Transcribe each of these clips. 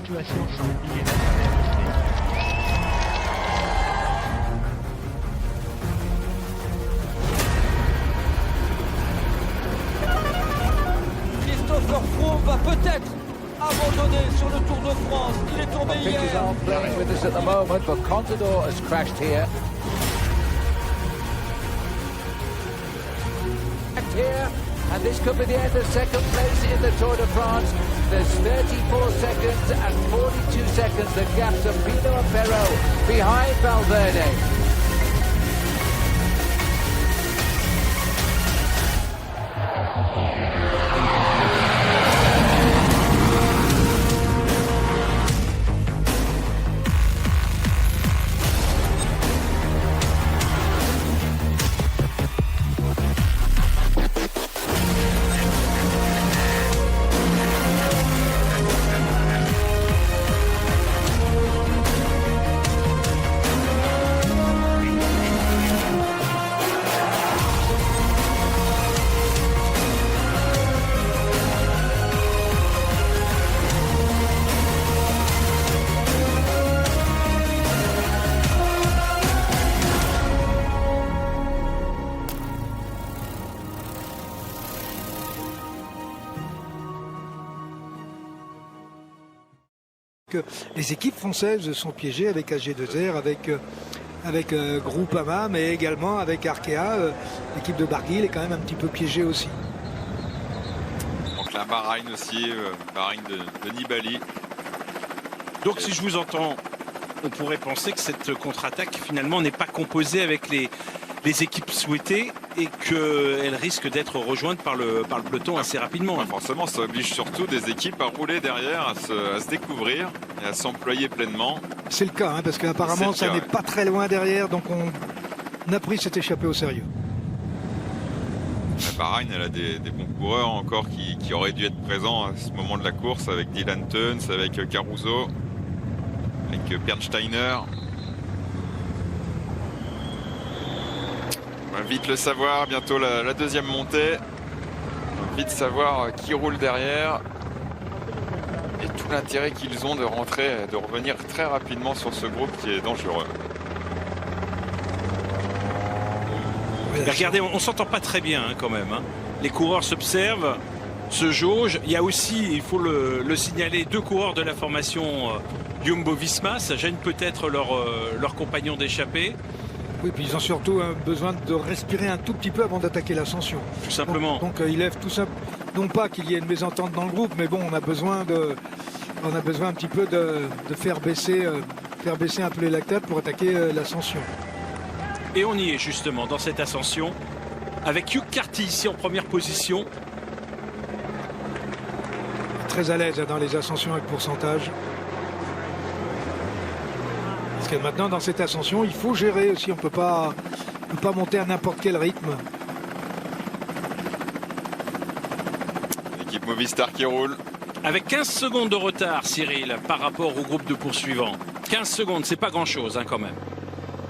situation s'empire à travers le ciel. Christopher Froome va peut-être abandonner sur le Tour de France. Il est tombé hier. Playing with us at the moment, but Contador has crashed here. And this could be the end of second place in the Tour de France. There's 34 seconds and 42 seconds. The gaps of Pino and Perro behind Valverde. Que les équipes françaises sont piégées avec AG2R, avec Groupama, mais également avec Arkea. L'équipe de Barguil est quand même un petit peu piégée aussi. Donc la Bahreïn aussi, Bahreïn de Nibali. Donc si je vous entends, on pourrait penser que cette contre-attaque finalement n'est pas composée avec les équipes souhaitées et qu'elle risque d'être rejointe par le peloton assez rapidement. Forcément, ça oblige surtout des équipes à rouler derrière, à se découvrir et à s'employer pleinement. C'est le cas, hein, parce qu'apparemment ça n'est pas très loin derrière, donc on a pris cette échappée au sérieux. La Bahreïn, elle a des bons coureurs encore qui auraient dû être présents à ce moment de la course, avec Dylan Teuns, avec Caruso, avec Bernsteiner. On va vite le savoir, bientôt la deuxième montée. On va vite savoir qui roule derrière. Et tout l'intérêt qu'ils ont de rentrer, de revenir très rapidement sur ce groupe qui est dangereux. Mais regardez, on s'entend pas très bien hein, quand même. Hein. Les coureurs s'observent, se jaugent. Il y a aussi, il faut le signaler, 2 coureurs de la formation Jumbo-Visma. Ça gêne peut-être leurs compagnons d'échappée. Oui, puis ils ont surtout besoin de respirer un tout petit peu avant d'attaquer l'ascension. Tout simplement. Donc ils lèvent tout ça. Non pas qu'il y ait une mésentente dans le groupe, mais bon, on a besoin un petit peu de faire baisser un peu les lactates pour attaquer l'ascension. Et on y est justement dans cette ascension avec Hugh Carty ici en première position. Très à l'aise dans les ascensions avec pourcentage. Parce que maintenant dans cette ascension il faut gérer aussi, on ne peut pas monter à n'importe quel rythme. L'équipe Movistar qui roule. Avec 15 secondes de retard Cyril par rapport au groupe de poursuivants. 15 secondes, c'est pas grand chose hein, quand même.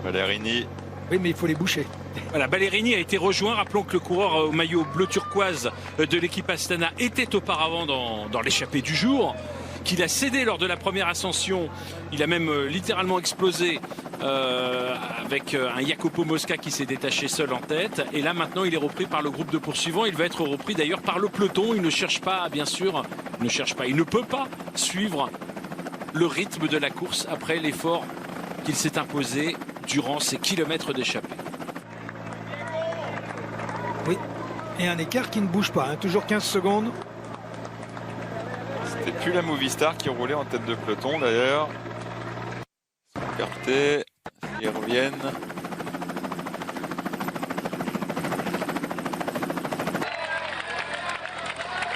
Ballerini. Oui, mais il faut les boucher. Voilà, Ballerini a été rejoint. Rappelons que le coureur au maillot bleu turquoise de l'équipe Astana était auparavant dans l'échappée du jour, qu'il a cédé lors de la première ascension. Il a même littéralement explosé avec un Jacopo Mosca qui s'est détaché seul en tête. Et là maintenant il est repris par le groupe de poursuivants. Il va être repris d'ailleurs par le peloton. Il ne cherche pas, bien sûr, il ne peut pas suivre le rythme de la course après l'effort qu'il s'est imposé durant ces kilomètres d'échappée. Oui, et un écart qui ne bouge pas, hein. Toujours 15 secondes. C'était plus la Movistar qui roulait en tête de peloton d'ailleurs. Écarté, ils reviennent.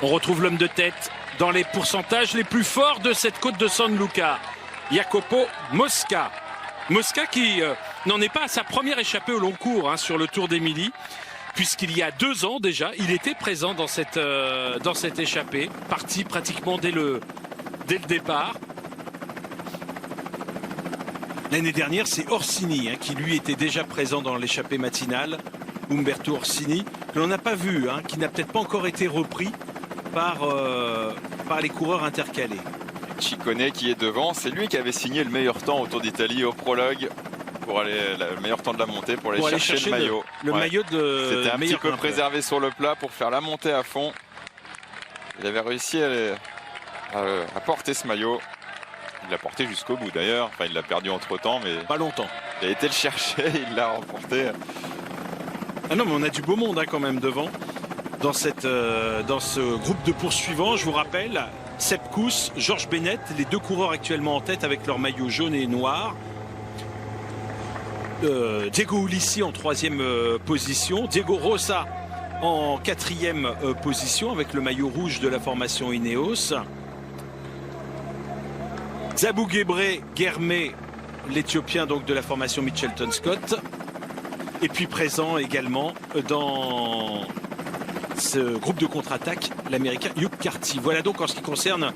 On retrouve l'homme de tête dans les pourcentages les plus forts de cette côte de San Luca, Jacopo Mosca. Mosca qui n'en est pas à sa première échappée au long cours hein, sur le Tour d'Émilie, puisqu'il y a 2 ans déjà, il était présent dans cette échappée, parti pratiquement dès le départ. L'année dernière, c'est Orsini hein, qui lui était déjà présent dans l'échappée matinale, Umberto Orsini, que l'on n'a pas vu, hein, qui n'a peut-être pas encore été repris par les coureurs intercalés. Ciccone qui est devant. C'est lui qui avait signé le meilleur temps au Tour d'Italie, au prologue, pour aller le meilleur temps de la montée, pour aller chercher le maillot. Le maillot de C'était un petit meilleur peu grimpeur. préservé sur le plat pour faire la montée à fond. Il avait réussi à porter ce maillot. Il l'a porté jusqu'au bout d'ailleurs. Enfin, il l'a perdu entre temps, mais Pas longtemps. il a été le chercher, il l'a remporté. Ah non, mais on a du beau monde hein, quand même devant. Dans ce groupe de poursuivants, je vous rappelle, Sepp Kuss, Georges Bennett, les deux coureurs actuellement en tête avec leur maillot jaune et noir. Diego Ulissi en 3e position. Diego Rosa en 4e position avec le maillot rouge de la formation Ineos. Zabou Gebre, l'Éthiopien donc de la formation Mitchelton Scott. Et puis présent également dans ce groupe de contre-attaque, l'Américain Hugh Carty. Voilà donc en ce qui concerne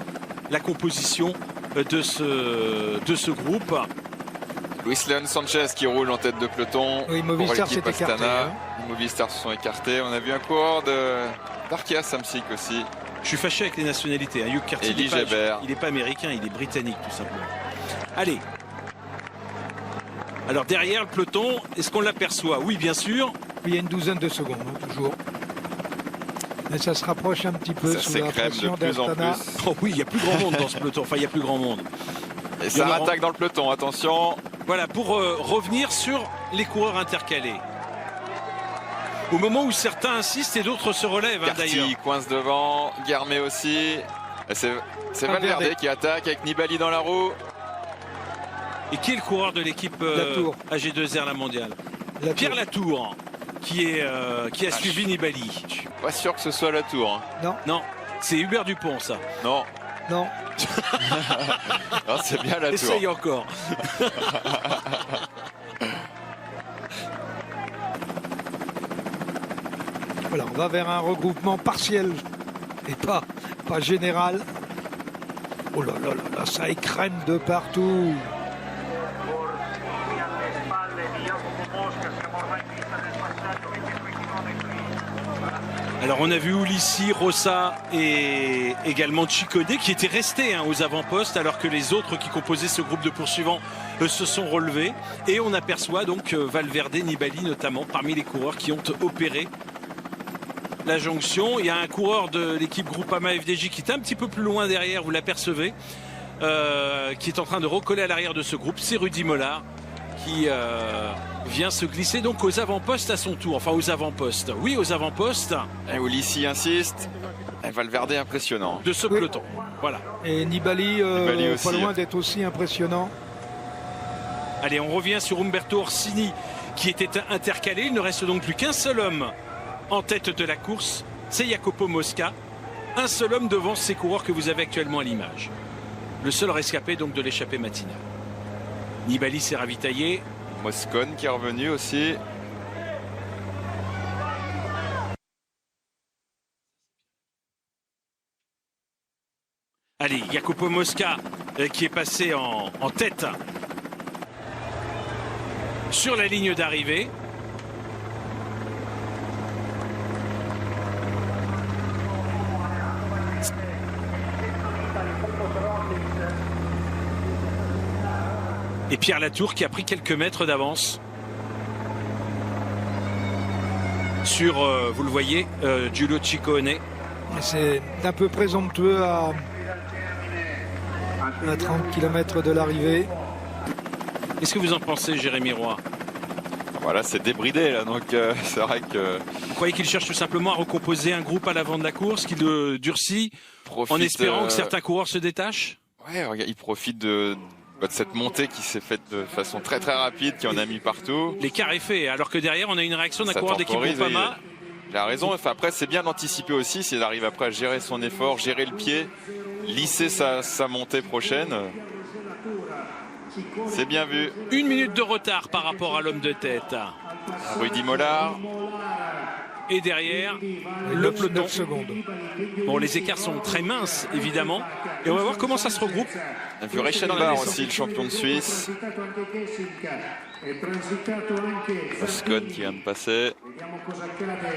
la composition de ce groupe. Luis Leon Sanchez qui roule en tête de peloton. Oui, pour Movistar l'équipe s'est écarté. Astana. Hein. Les Movistar se sont écartés. On a vu un coureur d'Arkea Samsic aussi. Je suis fâché avec les nationalités. Hugh Carty, Elie Gebert. il n'est pas américain, il est britannique tout simplement. Allez. Alors derrière le peloton, est-ce qu'on l'aperçoit? Oui, bien sûr. Il y a une douzaine de secondes, hein, toujours. Mais ça se rapproche un petit peu Ça sous la s'écrème de pression plus en d'Astana. plus. Oh oui, il n'y a plus grand monde dans ce peloton. Enfin, il n'y a plus grand monde. Et ça Laurent. attaque dans le peloton, attention. Voilà, pour revenir sur les coureurs intercalés. Au moment où certains insistent et d'autres se relèvent hein, d'ailleurs. Carty coince devant, Guermé aussi. Et c'est Valverde. Valverde qui attaque avec Nibali dans la roue. Et qui est le coureur de l'équipe Latour. AG2R la mondiale? La Pierre tour. Latour, qui a suivi Nibali. Je suis pas sûr que ce soit la tour. Hein. Non, c'est Hubert Dupont ça. Non, Non, non c'est bien la tour. Essaye encore. voilà, on va vers un regroupement partiel et pas général. Oh là là là là, ça écrème de partout. Alors on a vu Ulissi, Rosa et également Ciccone qui étaient restés hein, aux avant-postes alors que les autres qui composaient ce groupe de poursuivants se sont relevés. Et on aperçoit donc Valverde, Nibali notamment parmi les coureurs qui ont opéré la jonction. Il y a un coureur de l'équipe Groupama FDJ qui est un petit peu plus loin derrière, vous l'apercevez, qui est en train de recoller à l'arrière de ce groupe. C'est Rudy Mollard qui vient se glisser donc aux avant-postes à son tour. Enfin aux avant-postes. Oui, aux avant-postes Et Ulissi insiste. Et Valverde impressionnant. de ce Oui. peloton. Voilà. Et Nibali, Nibali aussi, pas loin hein. d'être aussi impressionnant. Allez, on revient sur Umberto Orsini qui était intercalé. Il ne reste donc plus qu'un seul homme en tête de la course. C'est Jacopo Mosca. Un seul homme devant ces coureurs que vous avez actuellement à l'image. Le seul rescapé donc de l'échappée matinale. Nibali s'est ravitaillé. Moscone qui est revenu aussi. Allez, Jacopo Mosca qui est passé en tête sur la ligne d'arrivée. Et Pierre Latour qui a pris quelques mètres d'avance sur, vous le voyez, Giulio Ciccone. C'est un peu présomptueux à 30 km de l'arrivée. Qu'est-ce que vous en pensez, Jérémy Roy? Voilà, c'est débridé là, donc c'est vrai que Vous croyez qu'il cherche tout simplement à recomposer un groupe à l'avant de la course, qu'il durcit profite, en espérant que certains coureurs se détachent? Ouais, regarde, il profite de cette montée qui s'est faite de façon très très rapide, qui en a mis partout. L'écart est fait, alors que derrière on a une réaction d'un Ça coureur d'équipe temporise Groupama. Il a raison, enfin, après c'est bien d'anticiper aussi s'il arrive après à gérer son effort, gérer le pied, lisser sa montée prochaine. C'est bien vu. 1 minute de retard par rapport à l'homme de tête. Rudy Mollard. et derrière le 9 peloton. secondes. Bon, les écarts sont très minces, évidemment. Et on va voir comment ça se regroupe. On a vu Reichenbach aussi, le champion de Suisse. Scott qui vient de passer.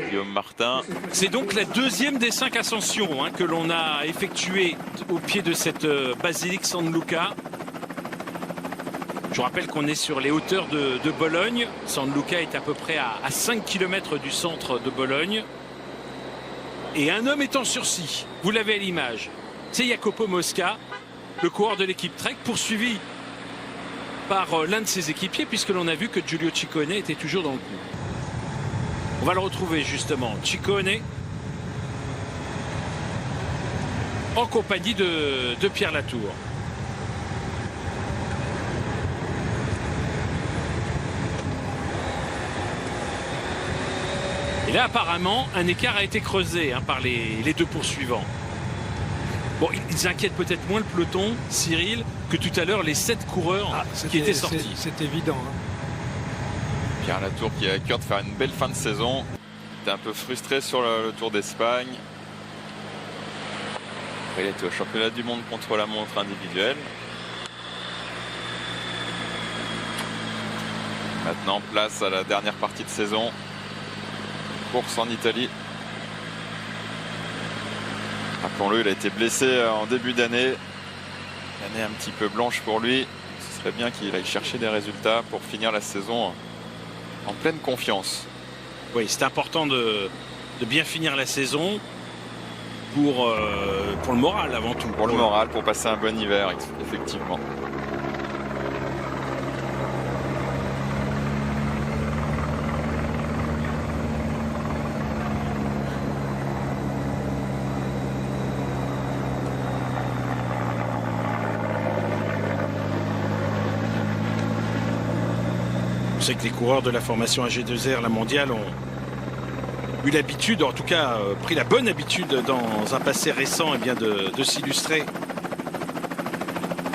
Guillaume Martin. C'est donc la deuxième des 5 ascensions que l'on a effectuées au pied de cette basilique San Luca. Je vous rappelle qu'on est sur les hauteurs de Bologne. San Luca est à peu près à 5 km du centre de Bologne. Et un homme est en sursis. Vous l'avez à l'image. C'est Jacopo Mosca, le coureur de l'équipe Trek, poursuivi par l'un de ses équipiers, puisque l'on a vu que Giulio Ciccone était toujours dans le coup. On va le retrouver justement, Ciccone, en compagnie de Pierre Latour. Et là, apparemment, un écart a été creusé par les deux poursuivants. Bon, ils inquiètent peut-être moins le peloton, Cyril, que tout à l'heure les 7 coureurs qui étaient sortis. C'est évident. Pierre Latour qui a à cœur de faire une belle fin de saison. Il était un peu frustré sur le Tour d'Espagne. Il était au championnat du monde contre la montre individuelle. Maintenant, place à la dernière partie de saison. Course en Italie. Rappelons-le, il a été blessé en début d'année. L'année un petit peu blanche pour lui. Ce serait bien qu'il aille chercher des résultats pour finir la saison en pleine confiance. Oui, c'est important de bien finir la saison pour le moral avant tout. Pour le moral, pour passer un bon hiver, effectivement. Je sais que les coureurs de la formation AG2R, la mondiale, ont eu l'habitude, en tout cas pris la bonne habitude dans un passé récent de s'illustrer.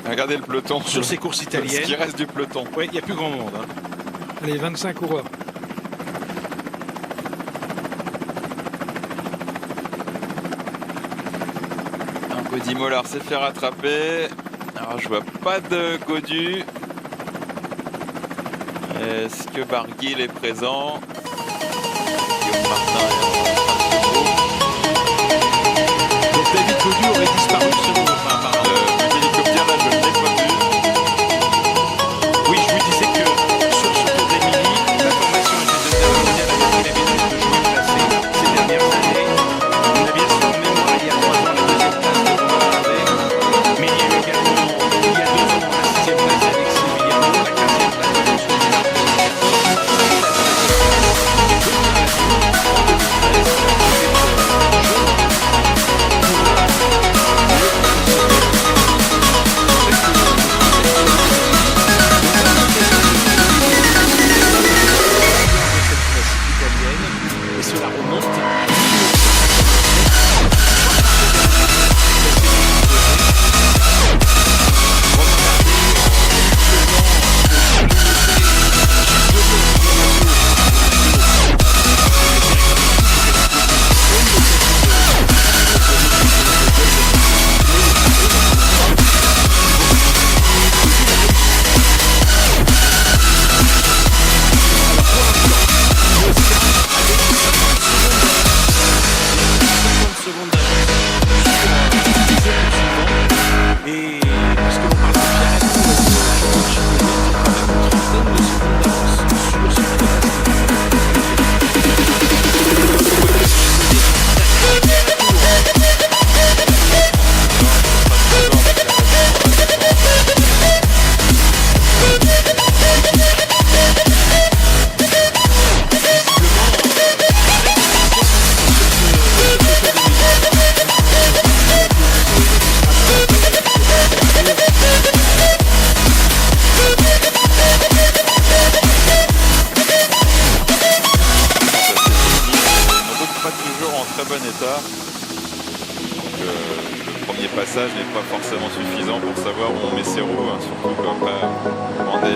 Regardez le peloton. Sur ces courses italiennes. Ce qui reste du peloton. Oui, il n'y a plus grand monde. Allez, 25 coureurs. Cody Mollard s'est fait rattraper. Alors je vois pas de Godu. Est-ce que Barguil est présent? Guillaume Martin est Donc David Godu aurait disparu ce groupe apparemment. L'hélicoptère là je ne l'ai pas vu. Oui, je vous disais que sur ce Tour d'Émilie, la formation AG2R mondiale a pris l'habitude de jouer placé ces dernières années. On a bien sûr en mémoire il y a 3 ans la deuxième place de Romain Bardet, mais il y a eu également il y a 2 ans la 6e place d'Alexis Emiliano, la 15e place de François et cela remonte. Et puisque l'on parle de Pierre Latour, le champion de Chine, une trentaine de secondes d'avance sur ce passage n'est pas forcément suffisant pour savoir où on met ses roues, surtout qu'après demander